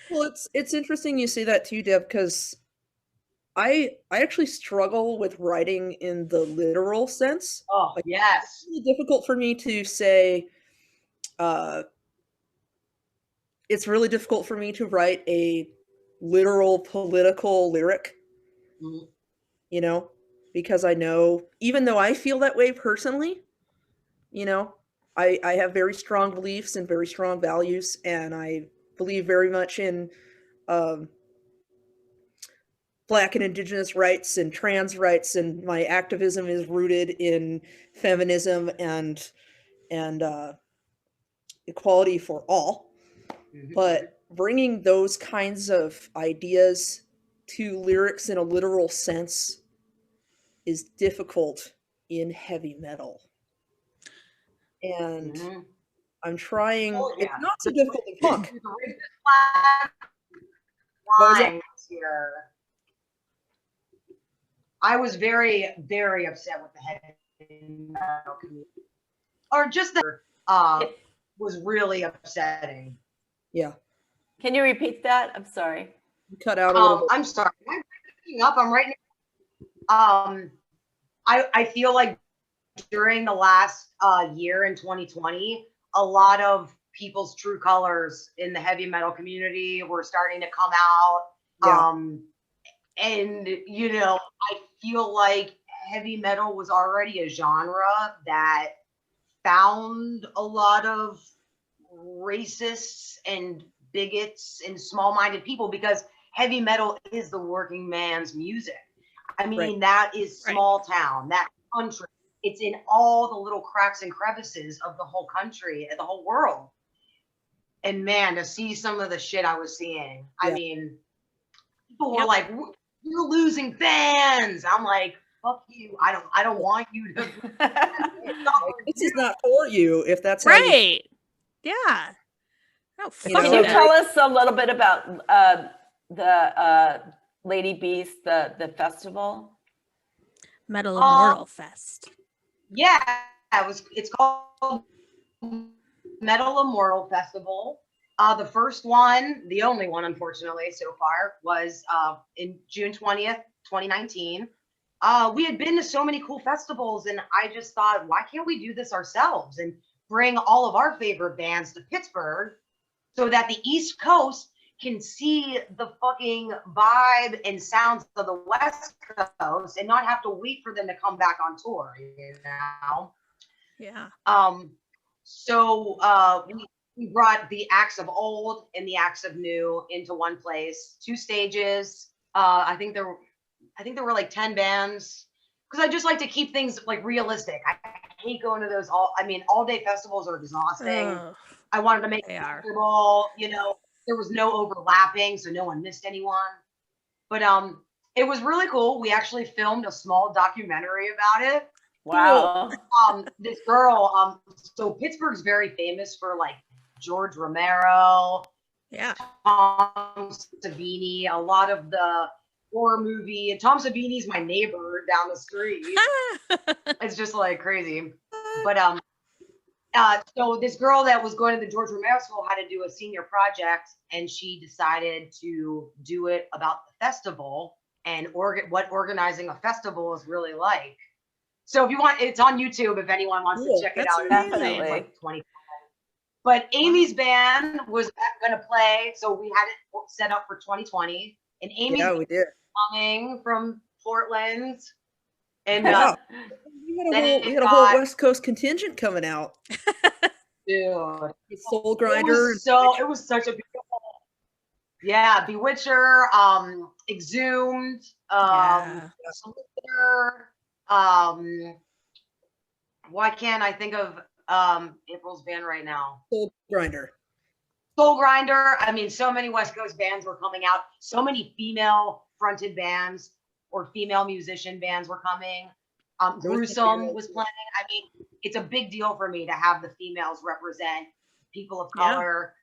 Well, it's interesting you say that too, Deb, because I actually struggle with writing in the literal sense. Oh, like, yes. It's really difficult for me to say, it's really difficult for me to write a literal political lyric, you know, because I know, even though I feel that way personally, you know, I have very strong beliefs and very strong values, and I believe very much in the Black and Indigenous rights and trans rights, and my activism is rooted in feminism and equality for all. But bringing those kinds of ideas to lyrics in a literal sense is difficult in heavy metal. And I'm trying. It's not so difficult in punk. Here. I was very, very upset with the heavy metal community, or just the was really upsetting. Yeah. Can you repeat that? I'm sorry. You cut out a little bit. I'm sorry. I'm picking up. I'm right now. I feel like during the last year in 2020, a lot of people's true colors in the heavy metal community were starting to come out. Yeah. And you know, I feel like heavy metal was already a genre that found a lot of racists and bigots and small-minded people, because heavy metal is the working man's music. I mean, that is small town, that country. It's in all the little cracks and crevices of the whole country and the whole world. And man, to see some of the shit I was seeing, I mean, people were like, "You're losing fans." I'm like, "Fuck you! I don't want you to." This is not for you. If that's how right. Yeah. Oh, can you tell us a little bit about the Ladybeast, the festival? Metal Immortal Fest. Yeah, it's called Metal Immortal Festival. The first one, the only one, unfortunately, so far, was in June 20th, 2019. We had been to so many cool festivals, and I just thought, why can't we do this ourselves and bring all of our favorite bands to Pittsburgh so that the East Coast can see the fucking vibe and sounds of the West Coast and not have to wait for them to come back on tour, you know? Yeah. So we brought the acts of old and the acts of new into one place, 2 stages. I think there were like 10 bands, because I just like to keep things like realistic. I hate going to those all-day festivals are exhausting. I wanted to make it comfortable, you know. There was no overlapping, so no one missed anyone. But it was really cool. We actually filmed a small documentary about it. Wow. This girl, so Pittsburgh's very famous for like George Romero, Tom Savini, a lot of the horror movie, and Tom Savini's my neighbor down the street. It's just like crazy. But so this girl that was going to the George Romero School had to do a senior project, and she decided to do it about the festival and what organizing a festival is really like. So if you want, it's on YouTube if anyone wants to check it out. Definitely. It's like 20. But Amy's band was going to play, so we had it set up for 2020. And Amy's we did. coming from Portland. And we had a whole West Coast contingent coming out. Dude, Soul Grinder. It was such a beautiful. Yeah, Bewitcher, Exhumed, Solicitor. Why can't I think of April's band right now? Soul Grinder. Soul Grinder. I mean, so many West Coast bands were coming out. So many female fronted bands or female musician bands were coming. Gruesome was playing. I mean, it's a big deal for me to have the females represent people of color.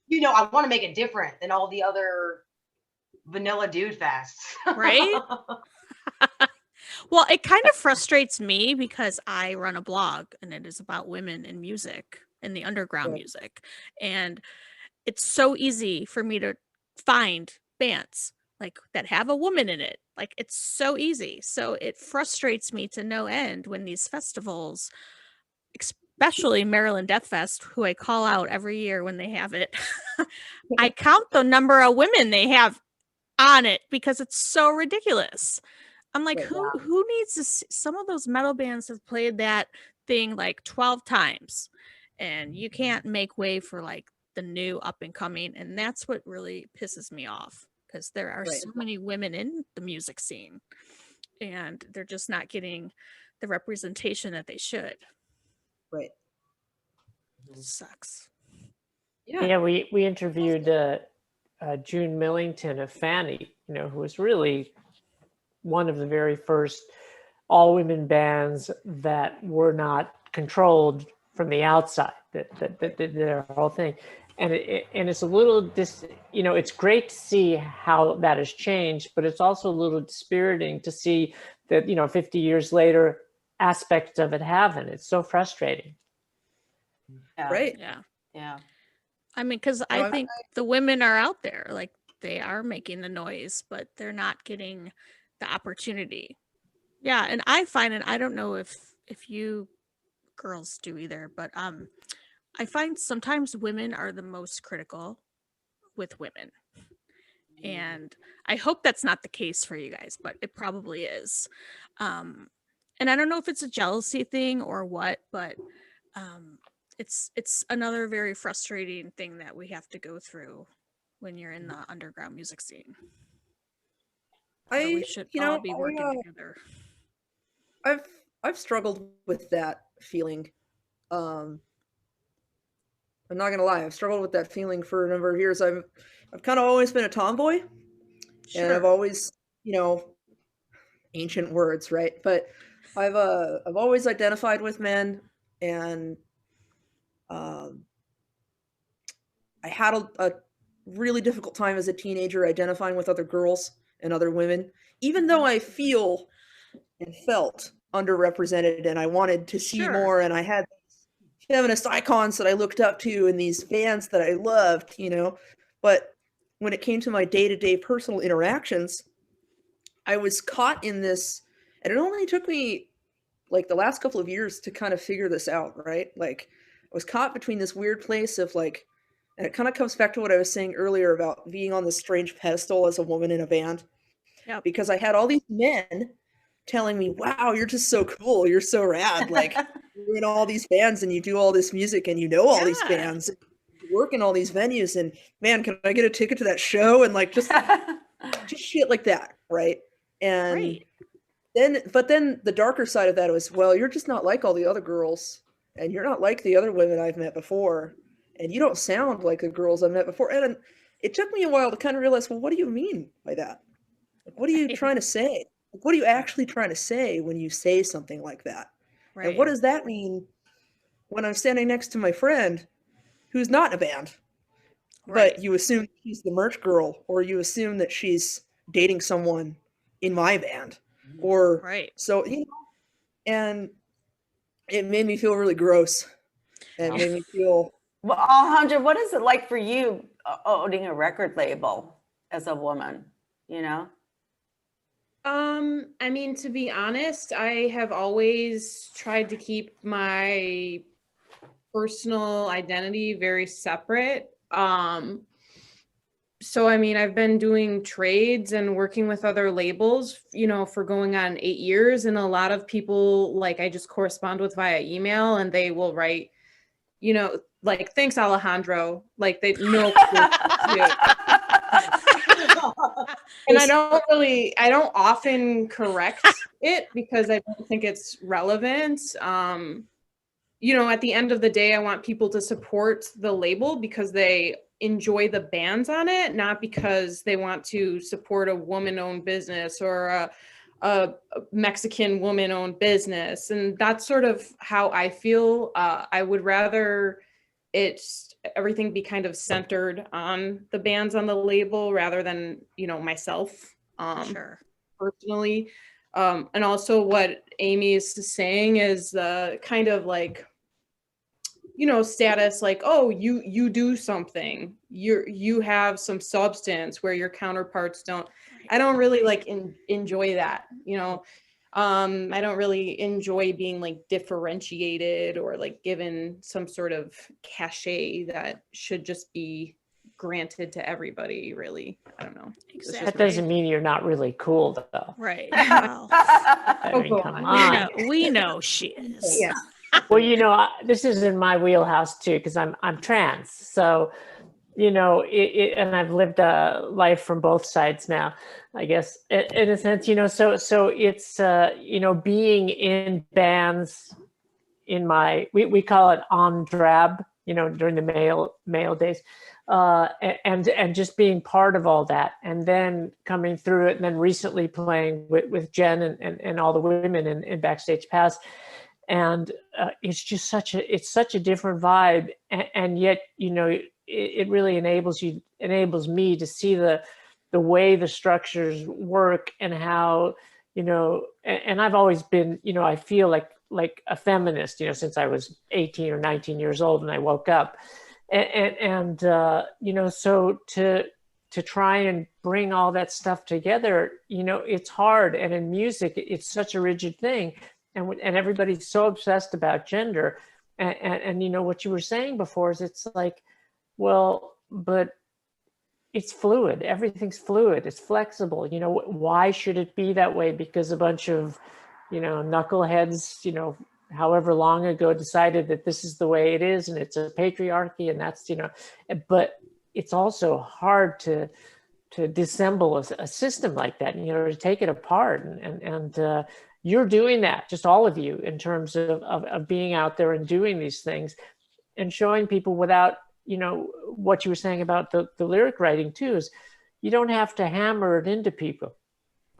You know, I want to make it different than all the other vanilla dude fests. Right? Well, it kind of frustrates me because I run a blog and it is about women in music, in the underground music. And it's so easy for me to find bands like that have a woman in it. Like, it's so easy. So it frustrates me to no end when these festivals, especially Maryland Death Fest, who I call out every year when they have it, I count the number of women they have on it because it's so ridiculous. I'm like, who needs to see? Some of those metal bands have played that thing like 12 times, and you can't make way for like the new up and coming. And that's what really pisses me off, because there are Right. so many women in the music scene, and they're just not getting the representation that they should. Right. It sucks. Yeah, we interviewed June Millington of Fanny, you know, who was really one of the very first all-women bands that were not controlled from the outside, that did their whole thing. And it's a little you know, it's great to see how that has changed, but it's also a little dispiriting to see that, you know, 50 years later, aspects of it haven't. It's so frustrating. Yeah. Right. Yeah. I mean, because I think the women are out there, like they are making the noise, but they're not getting the opportunity. Yeah, and I find, and I don't know if you girls do either, but I find sometimes women are the most critical with women. And I hope that's not the case for you guys, but it probably is. And I don't know if it's a jealousy thing or what, but it's another very frustrating thing that we have to go through when you're in the underground music scene. We should all be working together. I've struggled with that feeling. I'm not gonna lie, I've struggled with that feeling for a number of years. I've kind of always been a tomboy, and I've always, you know, ancient words, right? But I've always identified with men, and I had a really difficult time as a teenager identifying with other girls and other women, even though I feel and felt underrepresented and I wanted to see more, and I had feminist icons that I looked up to and these bands that I loved, you know. But when it came to my day-to-day personal interactions, I was caught in this, and it only took me like the last couple of years to kind of figure this out, right? Like I was caught between this weird place of like, and it kind of comes back to what I was saying earlier about being on this strange pedestal as a woman in a band. Yep. Because I had all these men telling me, wow, you're just so cool, you're so rad, like you're in all these bands and you do all this music and you know all these bands, you work in all these venues, and man, can I get a ticket to that show? And like just shit like that, right? And then the darker side of that was, well, you're just not like all the other girls, and you're not like the other women I've met before, and you don't sound like the girls I've met before. And it took me a while to kind of realize, well, what do you mean by that? Like, what are you trying to say? Like, what are you actually trying to say when you say something like that? Right. And what does that mean when I'm standing next to my friend who's not in a band, but you assume she's the merch girl, or you assume that she's dating someone in my band, or so, you know, and it made me feel really gross. It made me feel. Well, Alejandra, what is it like for you owning a record label as a woman, you know? I mean, to be honest, I have always tried to keep my personal identity very separate. So, I mean, I've been doing trades and working with other labels, you know, for going on 8 years. And a lot of people, like, I just correspond with via email, and they will write, you know, like, thanks, Alejandro. Like, they know. And I don't often correct it because I don't think it's relevant. You know, at the end of the day, I want people to support the label because they enjoy the bands on it, not because they want to support a woman-owned business or a Mexican woman-owned business. And that's sort of how I feel. I would rather everything be kind of centered on the bands on the label rather than, you know, myself personally. And also what Amy is saying is kind of like, you know, status, like, oh, you do something, you have some substance where your counterparts don't. I don't really like enjoy that, you know. I don't really enjoy being like differentiated or like given some sort of cachet that should just be granted to everybody, really. I don't know. Exactly. That doesn't mean you're not really cool, though. Right. Well, I mean, come on. We know she is. Yeah. Well, you know, this is in my wheelhouse too, because I'm trans. So and I've lived a life from both sides now, I guess, in a sense, so it's, being in bands we call it on drab, during the male days, and just being part of all that, and then coming through it, and then recently playing with Jen and all the women in Backstage Pass. And it's just such a different vibe, and yet it really enables me to see the way the structures work, and how and I've always been I feel like a feminist since I was 18 or 19 years old and I woke up, and so to try and bring all that stuff together, it's hard, and in music it's such a rigid thing. And everybody's so obsessed about gender, and what you were saying before is it's like, well, but it's fluid. Everything's fluid. It's flexible. Why should it be that way? Because a bunch of knuckleheads however long ago decided that this is the way it is, and it's a patriarchy, and that's but it's also hard to disassemble a system like that, to take it apart, and you're doing that, just all of you, in terms of being out there and doing these things and showing people without, what you were saying about the lyric writing too, is you don't have to hammer it into people.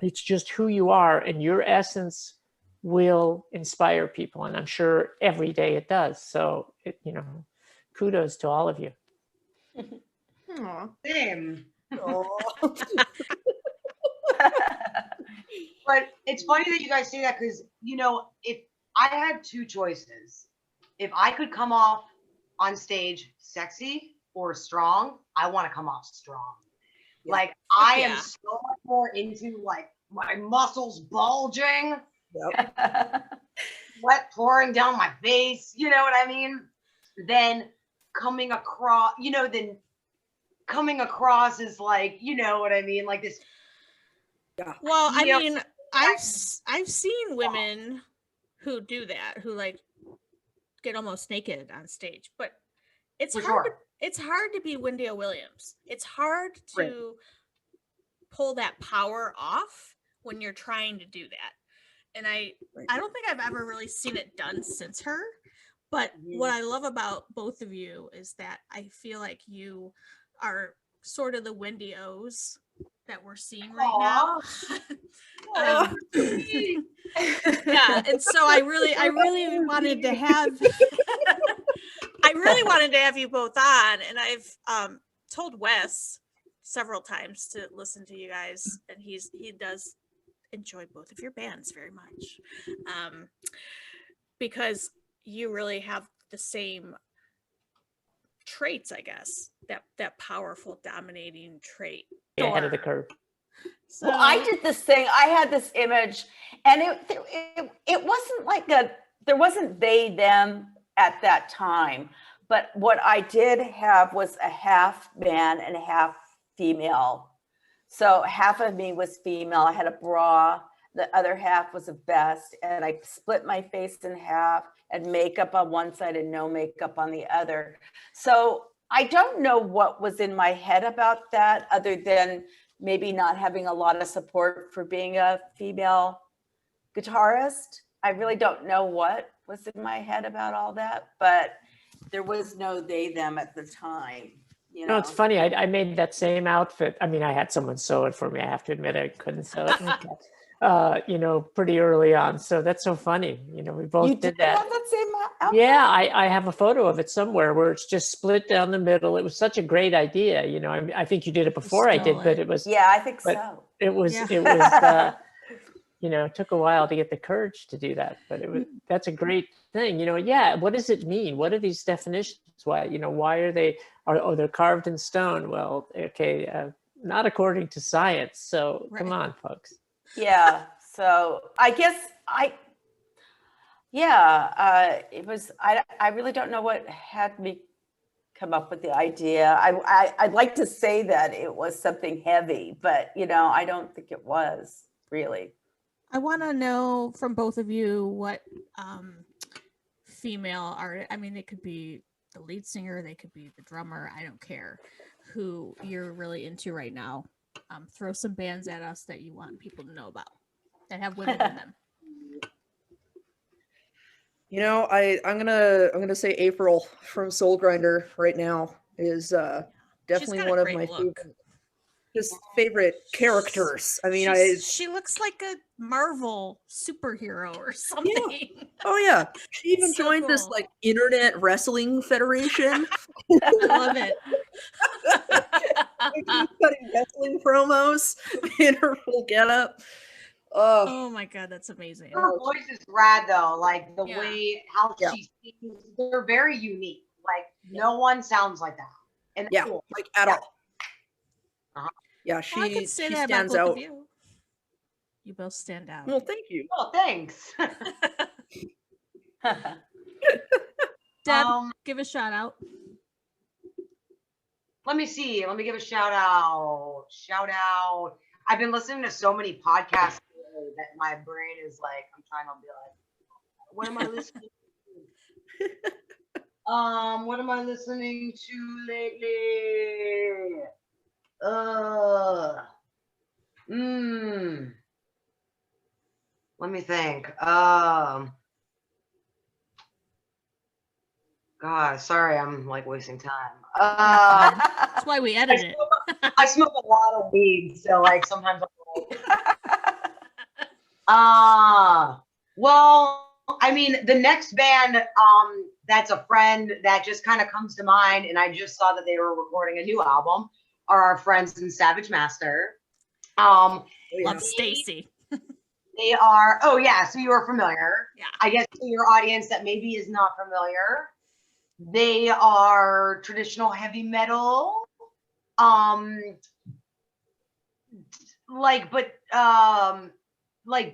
It's just who you are, and your essence will inspire people. And I'm sure every day it does. So, kudos to all of you. Aww. Same. But it's funny that you guys say that, because if I had two choices, if I could come off on stage sexy or strong, I want to come off strong. Yeah. Like I am so much more into like my muscles bulging, sweat pouring down my face, you know what I mean? Then coming across, is like, you know what I mean? Like this. Yeah. Well, I mean, I've seen women who do that, who like get almost naked on stage, but it's hard to be Wendy O. Williams. It's hard to pull that power off when you're trying to do that. And I don't think I've ever really seen it done since her. But what I love about both of you is that I feel like you are sort of the Wendy O's that we're seeing right now. Yeah, and so I really wanted to have you both on, and I've told Wes several times to listen to you guys, and he does enjoy both of your bands very much, because you really have the same traits, I guess, that powerful dominating trait. Ahead of the curve. So, well, I did this thing. I had this image, and it wasn't like there wasn't they, them at that time. But what I did have was a half man and half female. So half of me was female. I had a bra. The other half was a vest, and I split my face in half, and makeup on one side and no makeup on the other. So I don't know what was in my head about that, other than maybe not having a lot of support for being a female guitarist. I really don't know what was in my head about all that, but there was no they, them at the time. No, it's funny. I made that same outfit. I mean, I had someone sew it for me. I have to admit, I couldn't sew it. Pretty early on. So that's so funny. We both did that. Have that same outfit? Yeah, I have a photo of it somewhere where it's just split down the middle. It was such a great idea. I think you did it before I did, but it was. Yeah, I think so. It was. It took a while to get the courage to do that, but that's a great thing. What does it mean? What are these definitions? Why are they? They're carved in stone? Well, okay, not according to science. So come on, folks. Yeah. So I guess it was, I really don't know what had me come up with the idea. I'd like to say that it was something heavy, but I don't think it was really. I want to know from both of you what female art, I mean, it could be the lead singer, they could be the drummer, I don't care who you're really into right now. Throw some bands at us that you want people to know about that have women in them. You know, I'm gonna say April from Soul Grinder right now is definitely one of my favorite characters. I mean, she looks like a Marvel superhero or something. Yeah. Oh yeah, she even joined this like internet wrestling federation. I love it. Cutting wrestling promos in her full getup. Oh my god, that's amazing. Her voice is rad though, like the way how she sings, they're very unique. Like no one sounds like that. And cool. Like at all. Yeah, I could say she that stands about both out. of you. You both stand out. Well, thank you. Oh, thanks. Deb, give a shout out. Let me see. Let me give a shout out. I've been listening to so many podcasts that my brain is like, I'm trying to be like, what am I listening to? What am I listening to lately? Let me think. God, sorry, I'm like wasting time. That's why we edit it. I smoke a lot of weed, so like sometimes well, I mean, the next band that's a friend that just kind of comes to mind, and I just saw that they were recording a new album, are our friends in Savage Master. Love Stacy. They are, oh yeah, so you are familiar. Yeah. I guess to your audience that maybe is not familiar, they are traditional heavy metal.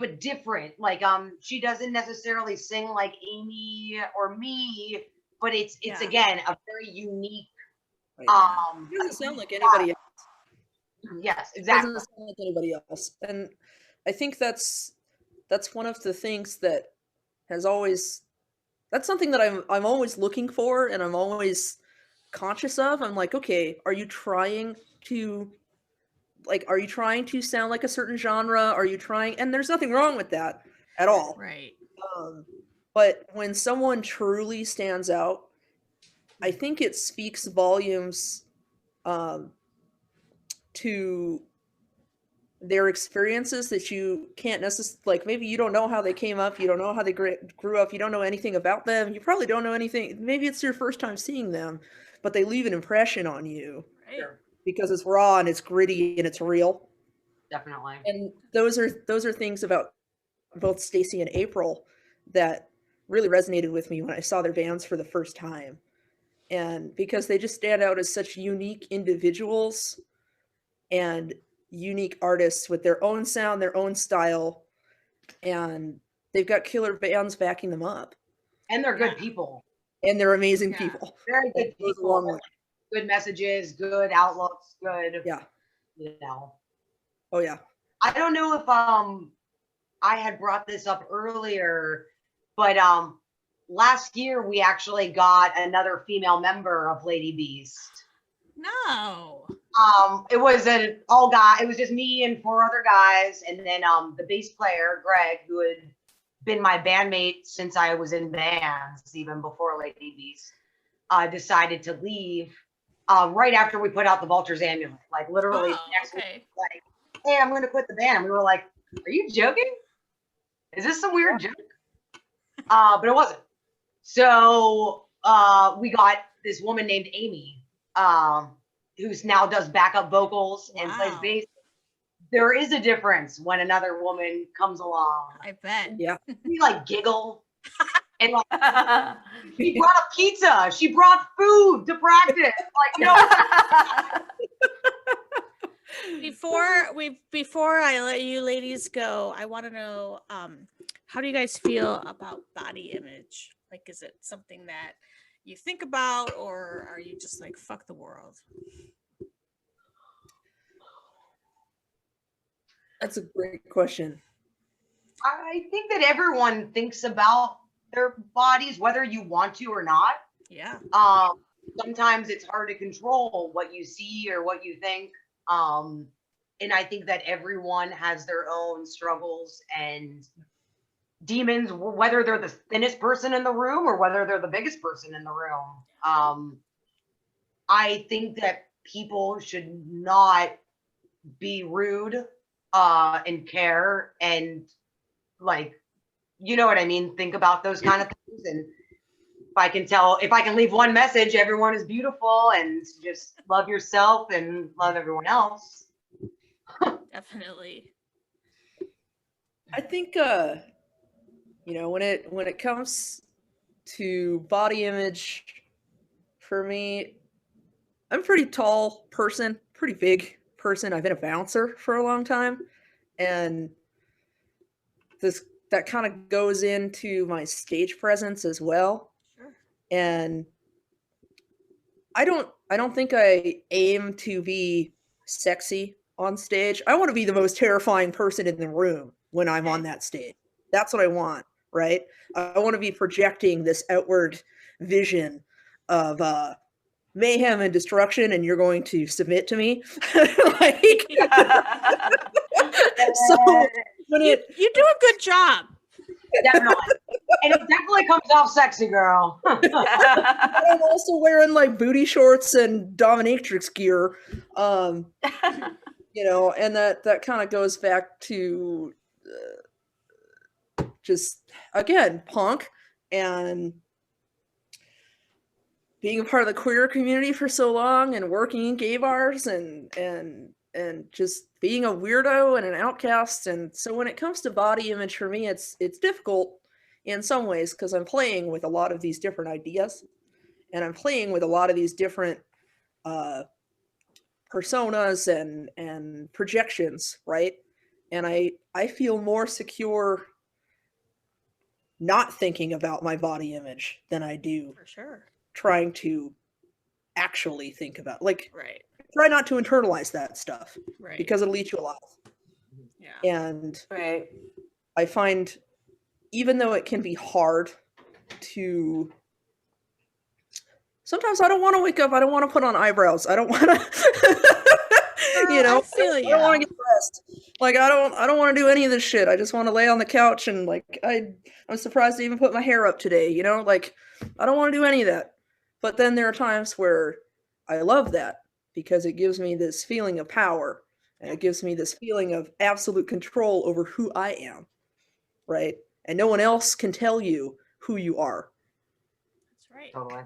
But different. Like she doesn't necessarily sing like Amy or me, but it's again a very unique it doesn't sound like anybody else. Yes, exactly. It doesn't sound like anybody else. And I think that's one of the things that has always, that's something that I'm always looking for, and I'm always conscious of. I'm like, okay, are you trying to sound like a certain genre? Are you trying, and there's nothing wrong with that at all. Right. But when someone truly stands out, I think it speaks volumes to their experiences that you can't necessarily, like, maybe you don't know how they came up, you don't know how they grew up, you don't know anything about them, you probably don't know anything, maybe it's your first time seeing them, but they leave an impression on you. Right. Because it's raw and it's gritty and it's real. Definitely. And those are things about both Stacy and April that really resonated with me when I saw their bands for the first time. And because they just stand out as such unique individuals and unique artists with their own sound, their own style, and they've got killer bands backing them up. And they're good people. And they're amazing people. Very good people. Good messages, good outlooks, good. Yeah. You know. Oh yeah. I don't know if I had brought this up earlier, but last year we actually got another female member of Ladybeast. No. It was an all guy. It was just me and 4 other guys, and then the bass player Greg, who had been my bandmate since I was in bands, even before Ladybeast, decided to leave right after we put out the Vulture's Amulet. Like literally next week, like, hey, I'm going to quit the band. We were like, are you joking? Is this some weird joke? But it wasn't. So we got this woman named Amy, who's now does backup vocals and plays bass. There is a difference when another woman comes along. I bet. Yeah. We like giggle. And like, she brought a pizza. She brought food to practice. Like, you know. Before I let you ladies go, I want to know, how do you guys feel about body image? Like, is it something that you think about, or are you just like, fuck the world? That's a great question. I think that everyone thinks about their bodies, whether you want to or not. Yeah. Sometimes it's hard to control what you see or what you think. And I think that everyone has their own struggles and demons, whether they're the thinnest person in the room or whether they're the biggest person in the room. I think that people should not be rude and care and, like, you know what I mean? Think about those kind of things. And if I can leave one message, everyone is beautiful, and just love yourself and love everyone else. Definitely. I think when it comes to body image, for me, I'm a pretty tall person, pretty big person. I've been a bouncer for a long time, and that kind of goes into my stage presence as well. Sure. And I don't think I aim to be sexy on stage. I want to be the most terrifying person in the room when I'm on that stage. That's what I want, right? I want to be projecting this outward vision of mayhem and destruction, and you're going to submit to me. So you do a good job. Definitely. And it definitely comes off sexy, girl. I'm also wearing like booty shorts and dominatrix gear. And that kind of goes back to just, again, punk and being a part of the queer community for so long and working in gay bars and just being a weirdo and an outcast. And so when it comes to body image, for me, it's difficult in some ways because I'm playing with a lot of these different ideas, and I'm playing with a lot of these different personas and projections, right? And I feel more secure not thinking about my body image than I do For sure. trying to actually think about, like, Right. try not to internalize that stuff, Right. because it'll eat you alive. Yeah. And Right. I find, even though it can be hard to, sometimes I don't want to wake up, I don't want to put on eyebrows, I don't want to I feel you. I don't want to get dressed. Like, I don't want to do any of this shit. I just want to lay on the couch and, like, I'm surprised to even put my hair up today, like, I don't want to do any of that. But then there are times where I love that because it gives me this feeling of power, and it gives me this feeling of absolute control over who I am, right? And no one else can tell you who you are. That's right. Totally.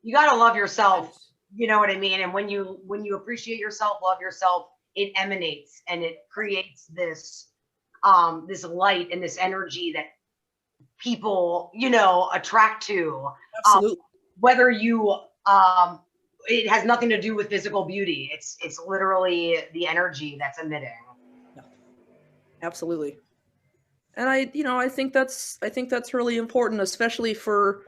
You got to love yourself. You know what I mean? And when you appreciate yourself, love yourself, it emanates and it creates this this light and this energy that people, attract to. Absolutely. Whether you it has nothing to do with physical beauty. It's literally the energy that's emitting. Yeah. Absolutely. And I think that's really important, especially for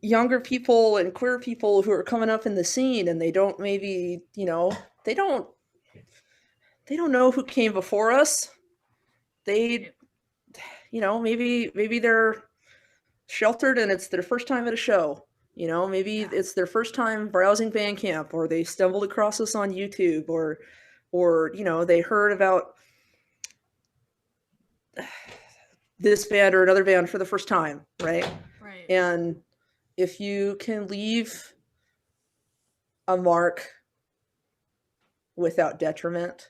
younger people and queer people who are coming up in the scene, and they don't maybe, they don't know who came before us. They, maybe they're sheltered and it's their first time at a show. Maybe it's their first time browsing Bandcamp, or they stumbled across us on YouTube, or they heard about this band or another band for the first time, right? Right. And if you can leave a mark without detriment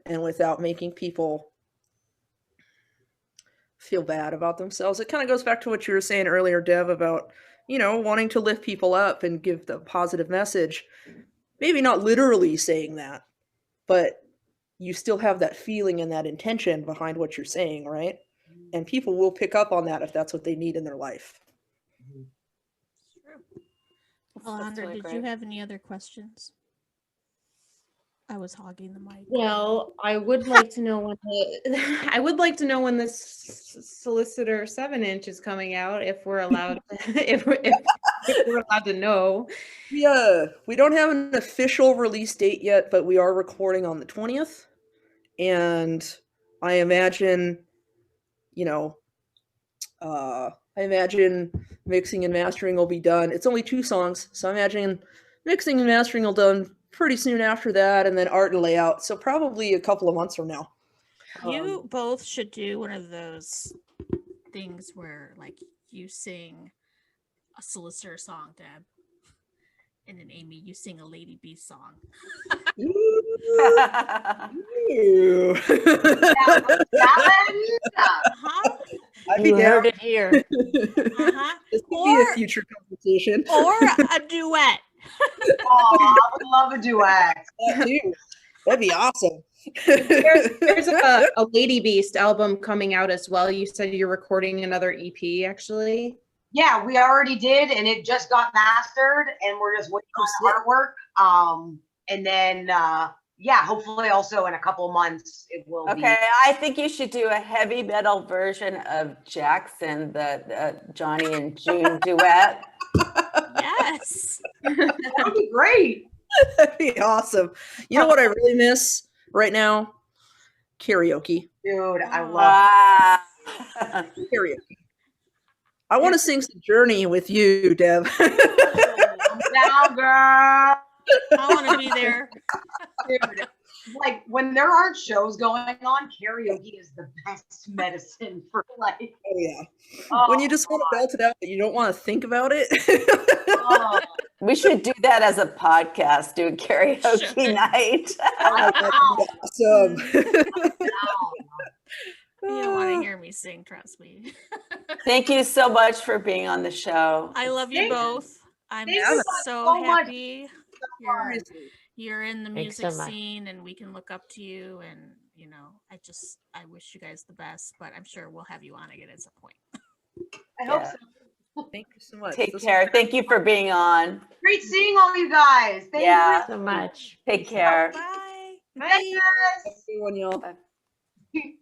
and without making people feel bad about themselves, it kind of goes back to what you were saying earlier, Deb, about, wanting to lift people up and give the positive message. Maybe not literally saying that, but you still have that feeling and that intention behind what you're saying, right? And people will pick up on that if that's what they need in their life. Alondra, really did great. you have any other questions? I was hogging the mic. Well, I would like to know when the Solicitor 7-inch is coming out, if we're allowed if we're allowed to know. Yeah, we don't have an official release date yet, but we are recording on the 20th. And I imagine, I imagine mixing and mastering will be done. It's only 2 songs, so I imagine mixing and mastering will done pretty soon after that, and then art and layout. So probably a couple of months from now. You both should do one of those things where, like, you sing a Solicitor song, Deb, and then Amy, you sing a Ladybeast song. Ooh. You heard it here. This could be a future competition. Or a duet. Oh, I would love a duet. That too. That'd be awesome. There's a Ladybeast album coming out as well. You said you're recording another EP, actually. Yeah, we already did, and it just got mastered, and we're just waiting on the artwork. And then, yeah, hopefully also in a couple months it will be. Okay, I think you should do a heavy metal version of Jackson, the Johnny and June duet. Yes. That would be great. That'd be awesome. You know what I really miss right now? Karaoke. Dude, I love karaoke. I want to sing some Journey with you, Deb. Now, girl. I want to be there. Dude, like when there aren't shows going on, karaoke is the best medicine for life. Oh yeah. When you just want to belt it out, but you don't want to think about it. We should do that as a podcast, do a karaoke night. Awesome. You don't want to hear me sing, trust me. Thank you so much for being on the show. I love you both. I'm so happy you're in the music scene and we can look up to you, and you know, I wish you guys the best, but I'm sure we'll have you on again at some point. I hope so. Thank you so much. Take care. Thank you for being on. Great seeing all you guys. Thank you so much. Take care. Bye. Bye. Everyone, y'all. Bye.